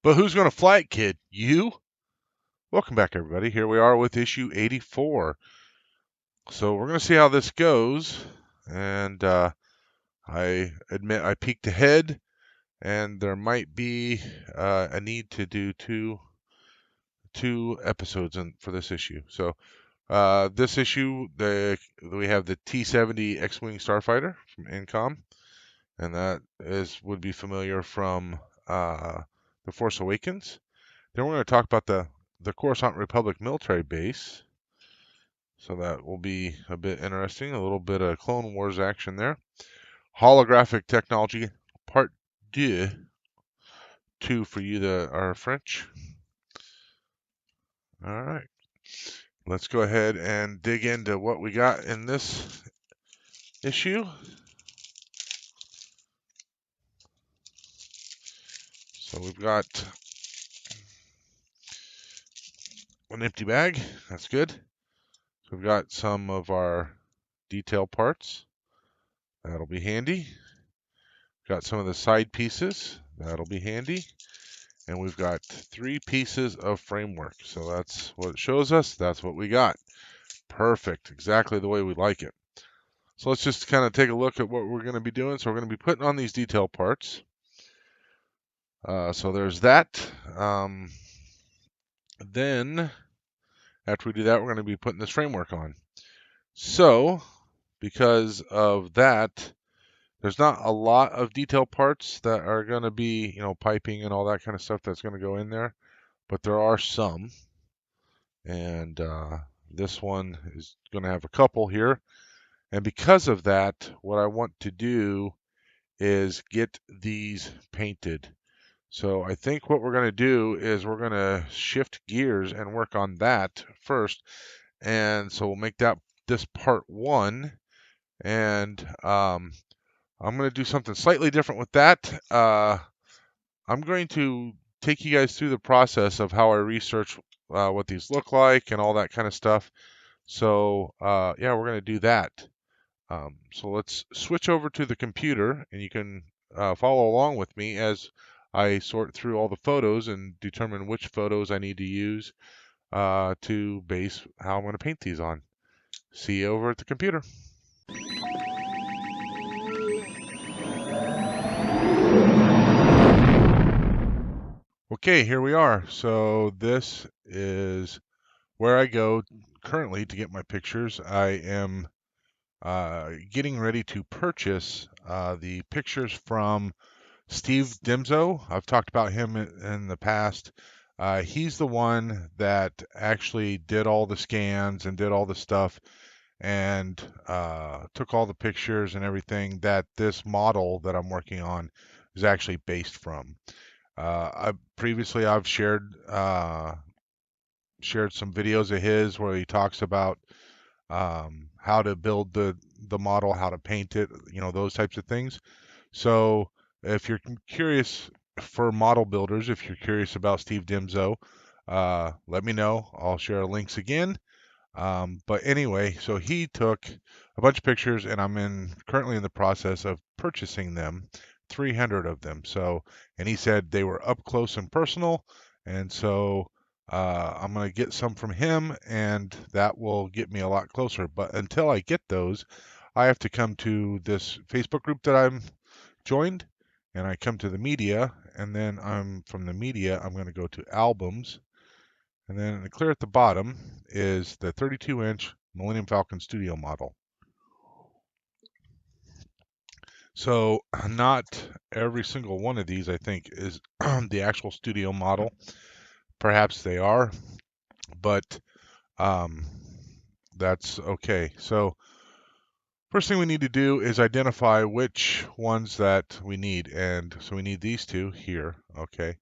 But who's going to fly it, kid? You? Welcome back, everybody. Here we are with issue 84. So we're going to see how this goes. And I admit I peeked ahead, and there might be a need to do two episodes for this issue. So this issue, we have the T-70 X-Wing Starfighter from Incom, and that would be familiar from The Force Awakens. Then we're going to talk about the Coruscant Republic military base. So that will be a bit interesting. A little bit of Clone Wars action there. Holographic technology, part 2 for you that are French. All right. Let's go ahead and dig into what we got in this issue. So we've got an empty bag. That's good. So we've got some of our detail parts. That'll be handy. Got some of the side pieces. That'll be handy. And we've got 3 pieces of framework. So that's what it shows us. That's what we got. Perfect. Exactly the way we like it. So let's just kind of take a look at what we're going to be doing. So we're going to be putting on these detail parts. So there's that. Then after we do that, we're going to be putting this framework on. So because of that, there's not a lot of detail parts that are going to be, piping and all that kind of stuff that's going to go in there, but there are some. And this one is going to have a couple here. And because of that, what I want to do is get these painted. So I think what we're going to do is we're going to shift gears and work on that first. And so we'll make that this part 1. And I'm going to do something slightly different with that. I'm going to take you guys through the process of how I research what these look like and all that kind of stuff. So yeah, we're going to do that. So let's switch over to the computer, and you can follow along with me as I sort through all the photos and determine which photos I need to use to base how I'm going to paint these on. See you over at the computer. Okay, here we are. So this is where I go currently to get my pictures. I am getting ready to purchase the pictures from Steve Dimzo. I've talked about him in the past. He's the one that actually did all the scans and did all the stuff and took all the pictures and everything that this model that I'm working on is actually based from. Previously I've shared some videos of his where he talks about how to build the model, how to paint it, those types of things. So if you're curious for model builders, if you're curious about Steve Dimzo, let me know. I'll share links again. But anyway, so he took a bunch of pictures, and I'm currently in the process of purchasing them, 300 of them. So, and he said they were up close and personal, and so I'm gonna get some from him, and that will get me a lot closer. But until I get those, I have to come to this Facebook group that I'm joined, and I come to the media, and then from the media, I'm going to go to albums, and then clear at the bottom is the 32-inch Millennium Falcon studio model. So not every single one of these, I think, is the actual studio model. Perhaps they are, but that's okay. So first thing we need to do is identify which ones that we need. And so we need these two here, okay?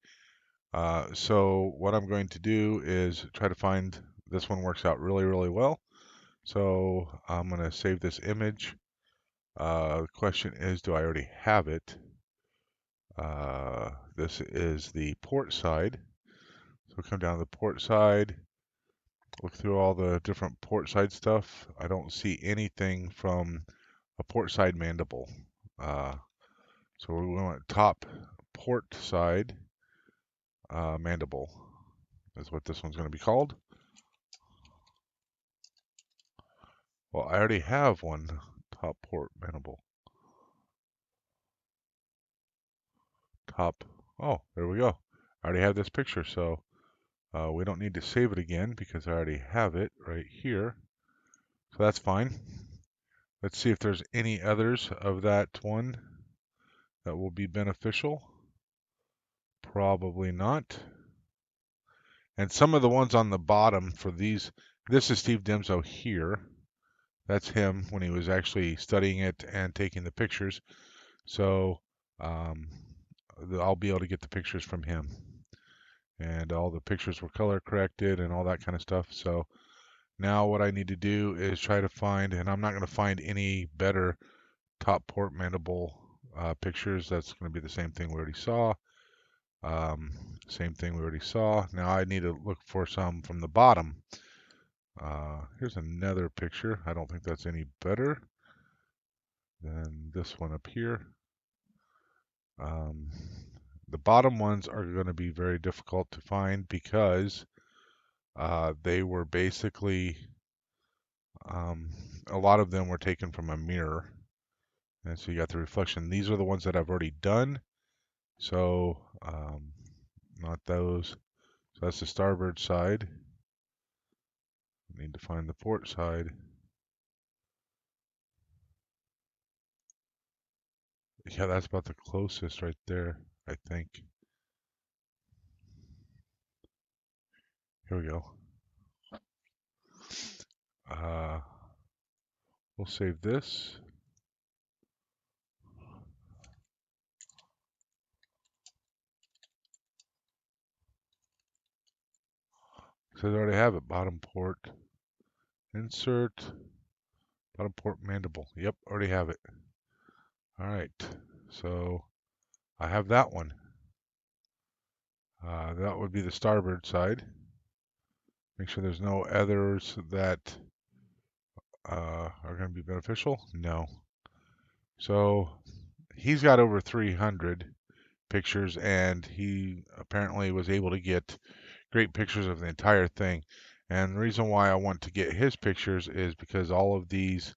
So what I'm going to do is try to find, this one works out really, really well. So I'm going to save this image. The question is, do I already have it? This is the port side. So come down to the port side, look through all the different port side stuff. I don't see anything from a port side mandible. So we want top port side. mandible is what this one's going to be called. Well, I already have one top port mandible. Top. Oh, there we go. I already have this picture, so we don't need to save it again because I already have it right here. So that's fine. Let's see if there's any others of that one that will be beneficial. Probably not. And some of the ones on the bottom for these, this is Steve Demso here. That's him when he was actually studying it and taking the pictures. So um, I'll be able to get the pictures from him. And all the pictures were color corrected and all that kind of stuff. So now what I need to do is try to find, and I'm not going to find any better top port mandible pictures. That's going to be the same thing we already saw. Same thing we already saw. Now I need to look for some from the bottom. Here's another picture. I don't think that's any better than this one up here. Um, the bottom ones are going to be very difficult to find because they were basically, a lot of them were taken from a mirror. And so you got the reflection. These are the ones that I've already done. So, not those. So that's the starboard side. Need to find the port side. Yeah, that's about the closest right there, I think. Here we go. Uh, we'll save this. Says I already have it. Bottom port. Insert. Bottom port mandible. Yep, already have it. All right. So I have that one. That would be the starboard side. Make sure there's no others that are going to be beneficial. No. So he's got over 300 pictures, and he apparently was able to get great pictures of the entire thing. And the reason why I want to get his pictures is because all of these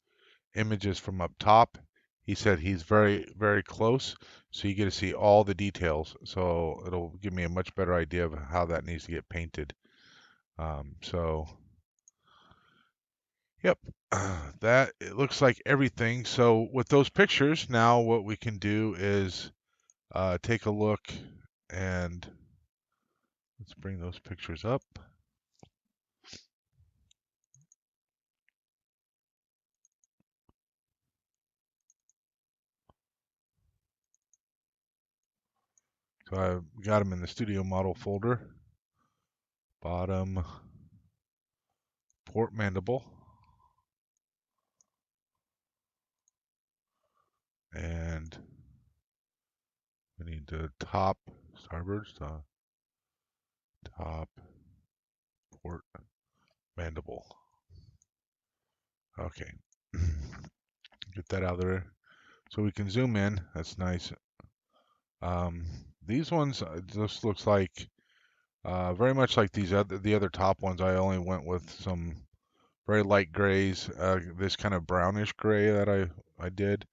images from up top, he said he's very, very close, so you get to see all the details. So it'll give me a much better idea of how that needs to get painted. So, yep, that it looks like everything. So with those pictures, now what we can do is take a look, and let's bring those pictures up. So I've got them in the studio model folder. Bottom port mandible. And we need the top starboard, top port mandible. Okay. Get that out of there. So we can zoom in. That's nice. Um, these ones just looks like very much like the other top ones. I only went with some very light grays, this kind of brownish gray that I did.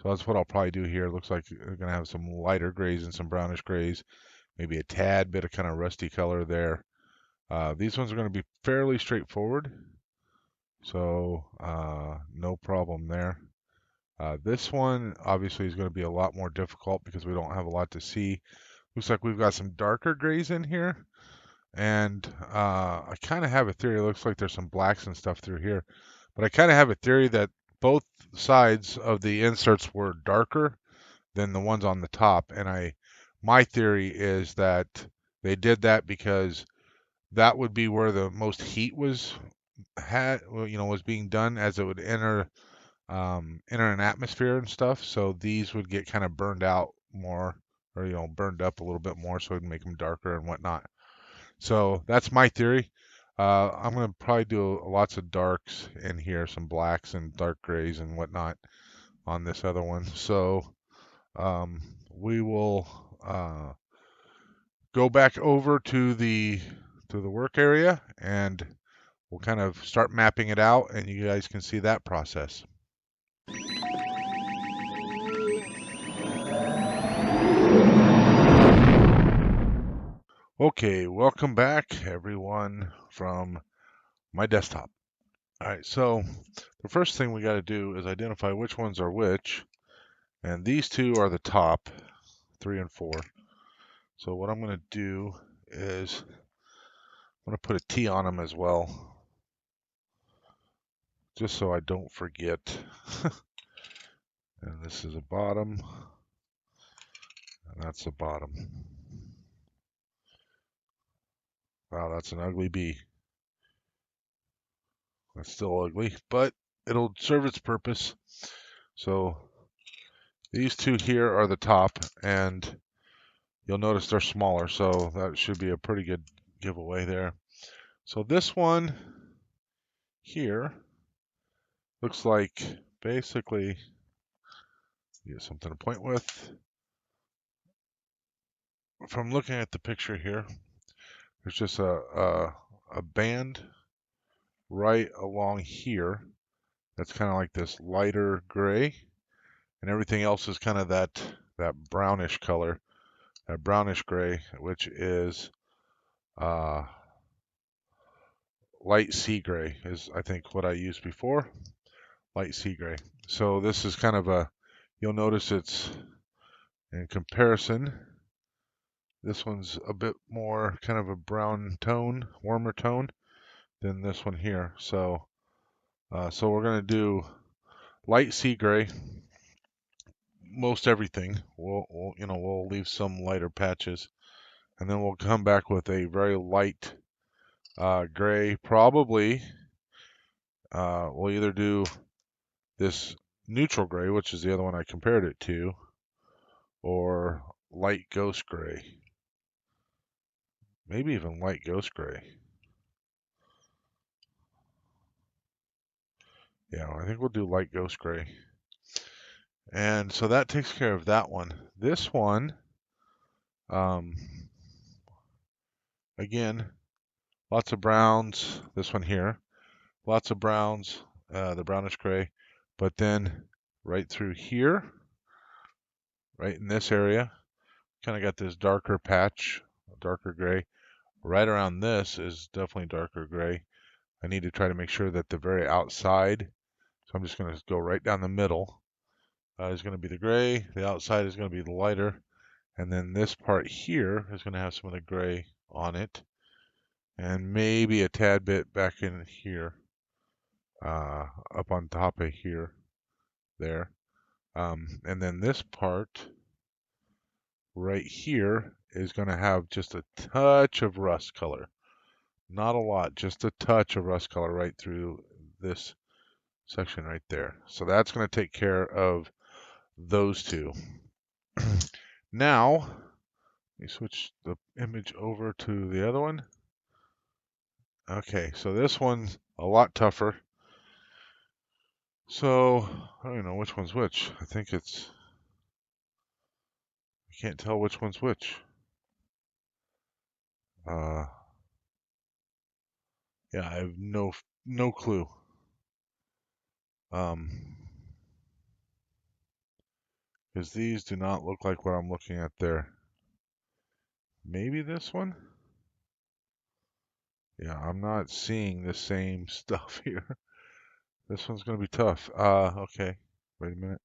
So that's what I'll probably do here. It looks like we're gonna have some lighter grays and some brownish grays, maybe a tad bit of kind of rusty color there. These ones are going to be fairly straightforward, so no problem there. This one obviously is going to be a lot more difficult because we don't have a lot to see. Looks like we've got some darker grays in here, and I kind of have a theory. It looks like there's some blacks and stuff through here, but I kind of have a theory that both sides of the inserts were darker than the ones on the top, and my theory is that they did that because that would be where the most heat was being done as it would enter an atmosphere and stuff. So these would get kind of burned out more, or burned up a little bit more, so it'd make them darker and whatnot. So that's my theory. I'm gonna probably do lots of darks in here, some blacks and dark grays and whatnot on this other one. So we will go back over to the work area, and we'll kind of start mapping it out, and you guys can see that process. Okay, welcome back everyone from my desktop. All right, so the first thing we got to do is identify which ones are which, and these two are the top, 3 and 4. So what I'm going to do is I'm going to put a T on them as well, just so I don't forget. And this is a bottom, and that's the bottom. Wow, that's an ugly B. It's still ugly, but it'll serve its purpose. So these two here are the top, and you'll notice they're smaller, so that should be a pretty good giveaway there. So this one here looks like basically get something to point with. From looking at the picture here, there's just a band right along here that's kind of like this lighter gray, and everything else is kind of that brownish color, that brownish gray, which is light sea gray is I think what I used before, light sea gray. So this is kind of you'll notice it's in comparison, this one's a bit more kind of a brown tone, warmer tone than this one here. So we're going to do light sea gray most everything. We'll leave some lighter patches, and then we'll come back with a very light gray. Probably we'll either do this neutral gray, which is the other one I compared it to, or light ghost gray. Maybe even light ghost gray. Yeah, I think we'll do light ghost gray. And so that takes care of that one. This one, again, lots of browns. This one here, lots of browns, the brownish gray. But then right through here, right in this area, kind of got this darker patch, darker gray. Right around this is definitely darker gray. I need to try to make sure that the very outside, so I'm just going to go right down the middle, is going to be the gray, the outside is going to be the lighter, and then this part here is going to have some of the gray on it, and maybe a tad bit back in here, up on top of here, there. And then this part right here is going to have just a touch of rust color. Not a lot, just a touch of rust color right through this section right there. So that's going to take care of those two. Now, let me switch the image over to the other one. Okay, so this one's a lot tougher. So, I don't know which one's which. I think I can't tell which one's which. Yeah, I have no clue. Because these do not look like what I'm looking at there. Maybe this one? Yeah, I'm not seeing the same stuff here. This one's going to be tough. Okay. Wait a minute.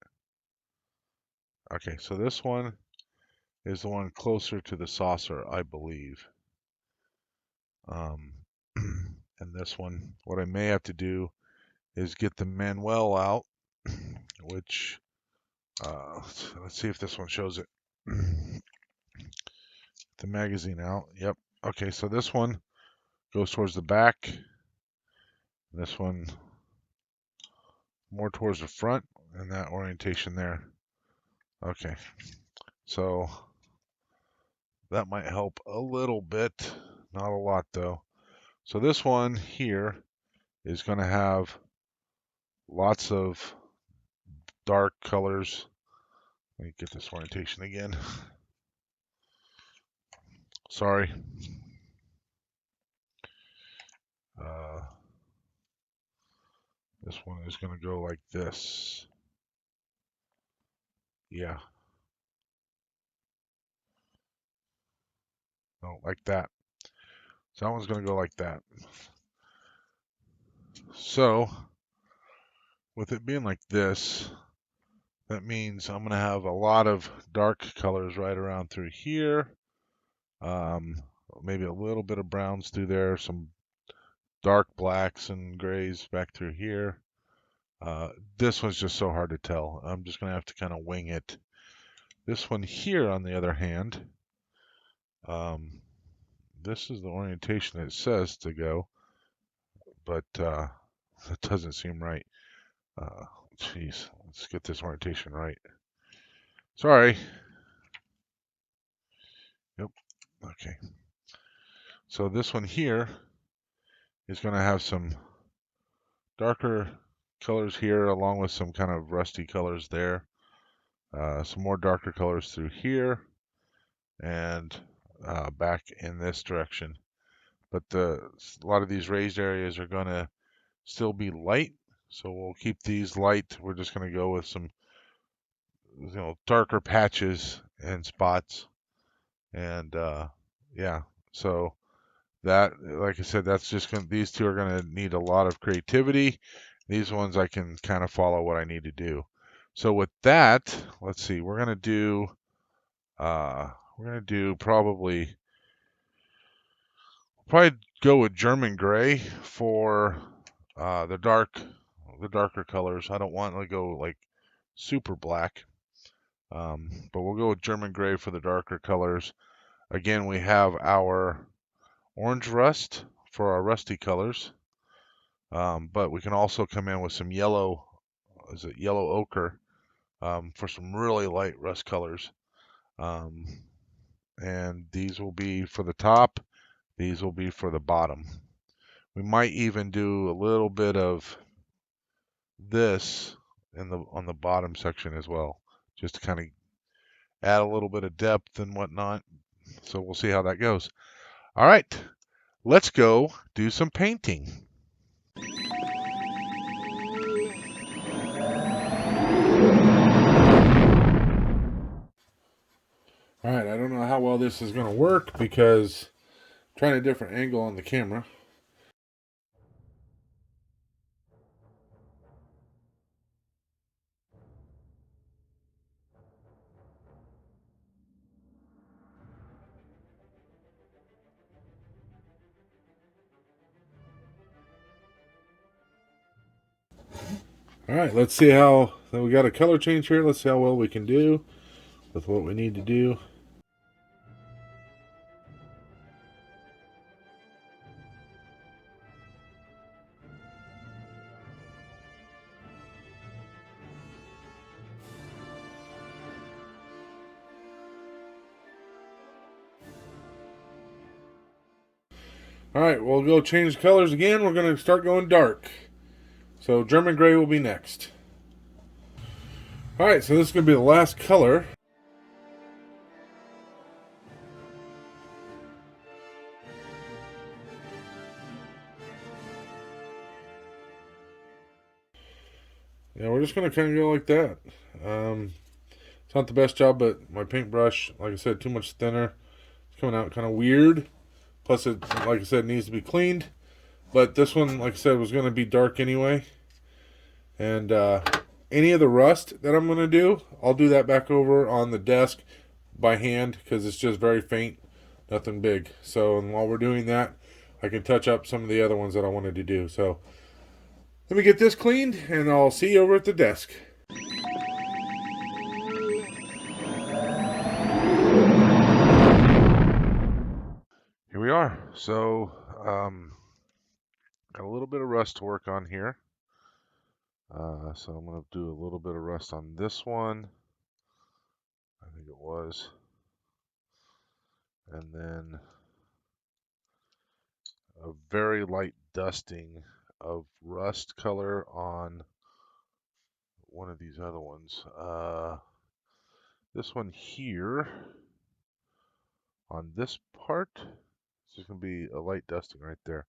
Okay, so this one is the one closer to the saucer, I believe. And this one, what I may have to do is get the manual out, which, let's see if this one shows it. The magazine out. Yep. Okay, so this one goes towards the back. This one more towards the front, and that orientation there. Okay, so that might help a little bit, not a lot though. So this one here is going to have lots of dark colors. Let me get this orientation again. Sorry. Uh, this one is going to go like this. Yeah. No, like that. So that one's going to go like that. So with it being like this, that means I'm going to have a lot of dark colors right around through here. Um, Maybe a little bit of browns through there, some dark blacks and grays back through here. This one's just so hard to tell. I'm just going to have to kind of wing it. This one here, on the other hand, this is the orientation it says to go, but that doesn't seem right. Jeez, let's get this orientation right. Sorry. Yep. Okay. So this one here is going to have some darker colors here, along with some kind of rusty colors there. Some more darker colors through here, and back in this direction. But a lot of these raised areas are going to still be light, so we'll keep these light. We're just going to go with some, darker patches and spots, and yeah. So that, like I said, that's just going. These two are going to need a lot of creativity. These ones I can kind of follow what I need to do. So with that, let's see. We're gonna do probably go with German gray for the darker colors. I don't want to go like super black, but we'll go with German gray for the darker colors. Again, we have our orange rust for our rusty colors, but we can also come in with some yellow. Is it yellow ochre for some really light rust colors? Um, and these will be for the top. These will be for the bottom. We might even do a little bit of this on the bottom section as well, just to kind of add a little bit of depth and whatnot. So we'll see how that goes. All right, let's go do some painting. All right, I don't know how well this is going to work because I'm trying a different angle on the camera. All right, let's see how. We got a color change here. Let's see how well we can do with what we need to do. All right, we'll go change colors again. We're going to start going dark. So German gray will be next. All right, so this is going to be the last color. Yeah, we're just going to kind of go like that. It's not the best job, but my paintbrush, like I said, too much thinner. It's coming out kind of weird. Plus, it, like I said, needs to be cleaned. But this one, like I said, was going to be dark anyway. And any of the rust that I'm going to do, I'll do that back over on the desk by hand because it's just very faint, nothing big. So and while we're doing that, I can touch up some of the other ones that I wanted to do. So let me get this cleaned, and I'll see you over at the desk. Here we are. So got a little bit of rust to work on here. So I'm going to do a little bit of rust on this one. I think it was. And then a very light dusting of rust color on one of these other ones. This one here on this part. It's just going to be a light dusting right there.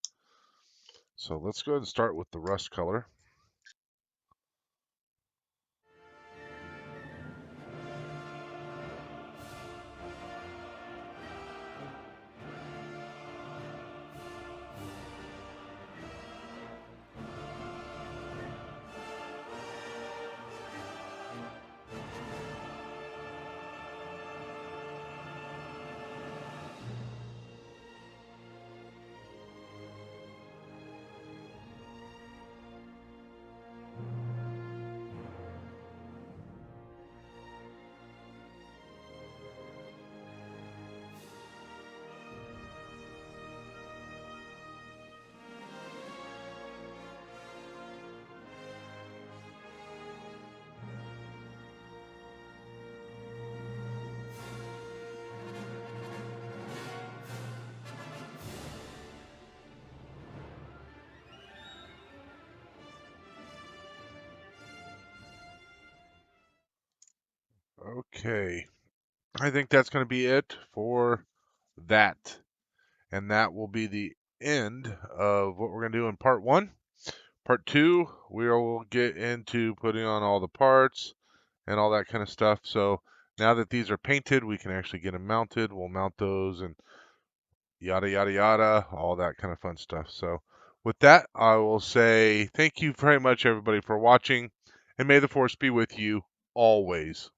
So let's go ahead and start with the rust color. Okay, I think that's going to be it for that. And that will be the end of what we're going to do in part 1. Part 2, we will get into putting on all the parts and all that kind of stuff. So now that these are painted, we can actually get them mounted. We'll mount those and yada, yada, yada, all that kind of fun stuff. So with that, I will say thank you very much, everybody, for watching, and may the force be with you always.